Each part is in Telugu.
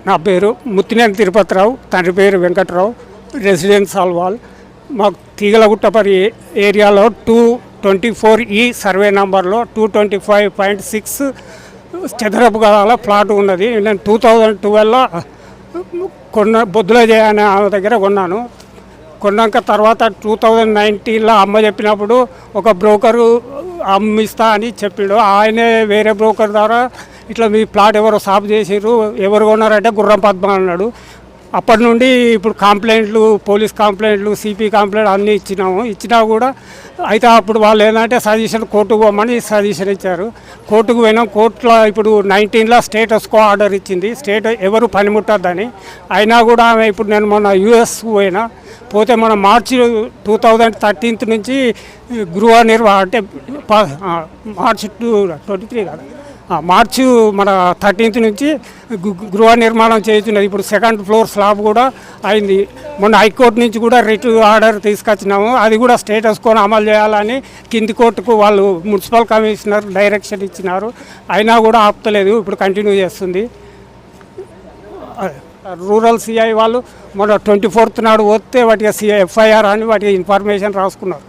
నా పేరు ముత్తినేని తిరుపతిరావు, తండ్రి పేరు వెంకట్రావు, రెసిడెన్స్ ఆల్వాల్. మాకు తీగలగుట్టపరి ఏరియాలో 224E సర్వే నంబర్లో 225.6 చదరపు గదాల ప్లాట్ ఉన్నది. నేను 2012లో బొద్దులజయ అనే ఆమె దగ్గర కొన్నాను. కొన్నాక తర్వాత 2019లో అమ్మ చెప్పినప్పుడు ఒక బ్రోకరు అమ్మిస్తా అని చెప్పిండు. ఆయనే వేరే బ్రోకర్ ద్వారా ఇట్లా మీ ప్లాట్ ఎవరో సాఫ్ చేసిర్రు, ఎవరు కొన్నారంటే గుర్రం పద్మ అన్నాడు. అప్పటి నుండి ఇప్పుడు కంప్లైంట్లు, పోలీస్ కంప్లైంట్లు, సిపి కంప్లైంట్ అన్నీ ఇచ్చినా కూడా అయితే అప్పుడు వాళ్ళు ఏంటంటే సజెషన్ కోర్టుకు పోమని సజెషన్ ఇచ్చారు. కోర్టుకు పోయినాం. కోర్టులో ఇప్పుడు 19లో స్టేటస్ కో ఆర్డర్ ఇచ్చింది, ఎవరు పనిముట్టద్దని. అయినా కూడా ఆమె ఇప్పుడు నేను మొన్న యుఎస్ పోతే మన మార్చి 2013 నుంచి గృహ నిర్వహణ అంటే మార్చి 23 కదా, మార్చి మన 13 నుంచి గృహ నిర్మాణం చేస్తున్నది. ఇప్పుడు 2nd ఫ్లోర్ స్లాబ్ కూడా అయింది. మొన్న హైకోర్టు నుంచి కూడా రిట్ ఆర్డర్ తీసుకొచ్చినాము. అది కూడా స్టేటస్ కోని అమలు చేయాలని కింది కోర్టుకు వాళ్ళు మున్సిపల్ కమిషనర్ డైరెక్షన్ ఇచ్చినారు. అయినా కూడా ఆపుతలేదు, ఇప్పుడు కంటిన్యూ చేస్తుంది. రూరల్ సిఐ వాళ్ళు మొన్న 24th నాడు వస్తే వాటికి ఎఫ్ఐఆర్ అని వాటికి ఇన్ఫర్మేషన్ రాసుకున్నారు.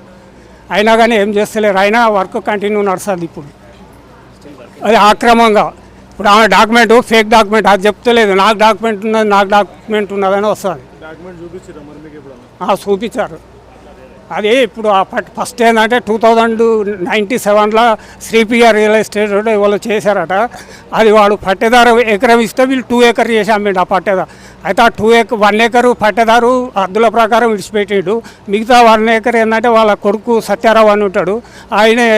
అయినా కానీ ఏం చేస్తలేరు. అయినా వర్క్ కంటిన్యూ నడుస్తుంది. ఇప్పుడు అది ఆక్రమంగా ఇప్పుడు ఆమె డాక్యుమెంట్ ఫేక్ డాక్యుమెంట్ అది చెప్తలేదు. నాకు డాక్యుమెంట్ ఉన్నదని వస్తుంది. చూపించారు. అది ఇప్పుడు ఫస్ట్ ఏంటంటే 2097లో శ్రీప్రియ రియల్ ఎస్టేట్ వాళ్ళు చేశారట. అది వాడు పట్టేదారు ఎకరం ఇస్తే వీళ్ళు 2 acre చేసి అమ్మిండు ఆ పట్టేదారు. అయితే ఆ 1 acre పట్టేదారు హద్దుల ప్రకారం విడిచిపెట్టిండు. మిగతా 1 acre ఏంటంటే వాళ్ళ కొడుకు సత్యారావు అని ఉంటాడు, ఆయనే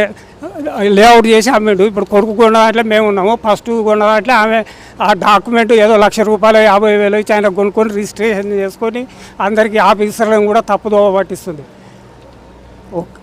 లేఅవుట్ చేసి అమ్మిండు. ఇప్పుడు కొడుకు కొన్న దాంట్లో మేము ఉన్నాము. ఫస్ట్ కొన్న దాంట్లో ఆమె ఆ డాక్యుమెంట్ ఏదో ₹1,00,000 50,000 ఇచ్చి ఆయన కొనుక్కొని రిజిస్ట్రేషన్ చేసుకొని అందరికీ ఆఫీసర్లను కూడా తప్పుదోవ పట్టిస్తుంది. ఓకే.